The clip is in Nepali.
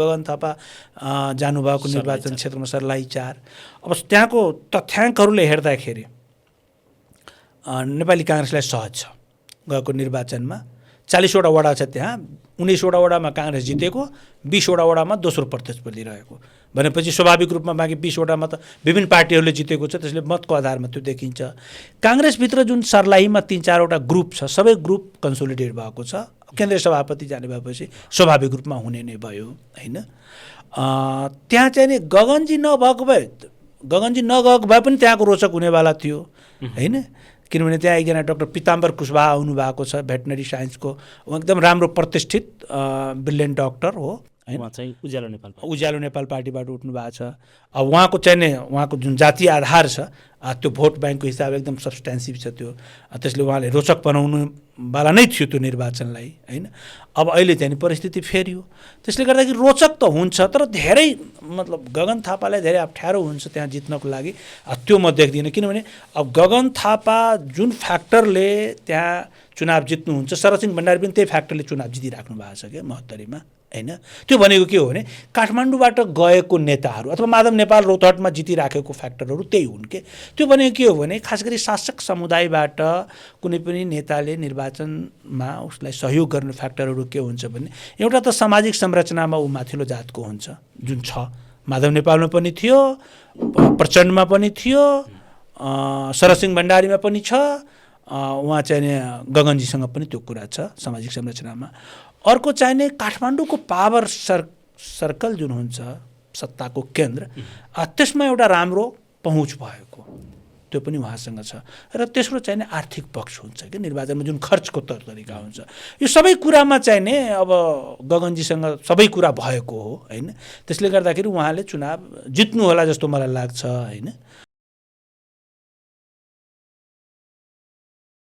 गगन थापा जानुभएको निर्वाचन क्षेत्रमा सर्लाही 4। अब त्यहाँको तथ्याङ्कहरूले हेर्दाखेरि नेपाली काङ्ग्रेसलाई सहज छ गएको निर्वाचनमा। 40वटा वडा छ त्यहाँ, 19वटा वडामा काङ्ग्रेस जितेको, 20वटा वडामा दोस्रो प्रतिस्पर्धी रहेको भनेपछि स्वाभाविक रूपमा बाँकी 20वटामा त विभिन्न पार्टीहरूले जितेको छ, त्यसले मतको आधारमा त्यो देखिन्छ। काङ्ग्रेसभित्र जुन सर्लाहीमा 3-4वटा ग्रुप छ, सबै ग्रुप कन्सोलिडेट भएको छ। केन्द्रीय सभापति जाने भएपछि स्वाभाविक रूपमा हुने नै भयो होइन। त्यहाँ चाहिँ नि गगनजी नगएको भए पनि त्यहाँको रोचक हुनेवाला थियो होइन, किनभने त्यहाँ एकजना डाक्टर पिताम्बर कुशवाहा आउनुभएको छ, भेटनरी साइन्सको एकदम राम्रो प्रतिष्ठित ब्रिलियन्ट डक्टर हो। उहाँ चाहिँ उज्यालो नेपाल पार्टीबाट उठ्नु भएको छ। अब उहाँको चाहिँ नि उहाँको जुन जातीय आधार छ त्यो भोट ब्याङ्कको हिसाबले एकदम सब्सटेन्सिभ छ त्यो, त्यसले उहाँले रोचक बनाउनुवाला नै थियो त्यो निर्वाचनलाई होइन। अब अहिले चाहिँ परिस्थिति फेरियो, त्यसले गर्दाखेरि रोचक त हुन्छ तर धेरै मतलब गगन थापालाई धेरै अप्ठ्यारो हुन्छ त्यहाँ जित्नको लागि। त्यो म देख्दिनँ, किनभने अब गगन थापा जुन फ्याक्टरले त्यहाँ चुनाव जित्नुहुन्छ, शरदसिंह भण्डारी पनि त्यही फ्याक्टरले चुनाव जितिराख्नु भएको छ क्या महोत्तरीमा होइन। त्यो भनेको के हो भने काठमाडौँबाट गएको नेताहरू अथवा माधव नेपाल रौतहटमा जितिराखेको फ्याक्टरहरू त्यही हुन् के। त्यो भनेको के हो भने खास गरी शासक समुदायबाट कुनै पनि नेताले निर्वाचनमा उसलाई सहयोग गर्ने फ्याक्टरहरू के हुन्छ भने एउटा त सामाजिक संरचनामा ऊ माथिल्लो जातको हुन्छ जुन छ, माधव नेपालमा पनि थियो, प्रचण्डमा पनि थियो, शरदसिंह भण्डारीमा पनि छ, उहाँ चाहिँ गगनजीसँग पनि त्यो कुरा छ सामाजिक संरचनामा। अर्को चाहिने काठमाडौँको पावर सर्कल जुन हुन्छ सत्ताको केन्द्र, त्यसमा एउटा राम्रो पहुँच भएको त्यो पनि उहाँसँग छ। र तेस्रो चाहिने आर्थिक पक्ष हुन्छ कि निर्वाचनमा जुन खर्चको तरिका हुन्छ, यो सबै कुरामा चाहिने अब गगनजीसँग सबै कुरा भएको हो होइन। त्यसले गर्दाखेरि उहाँले चुनाव जित्नु होला जस्तो मलाई लाग्छ होइन।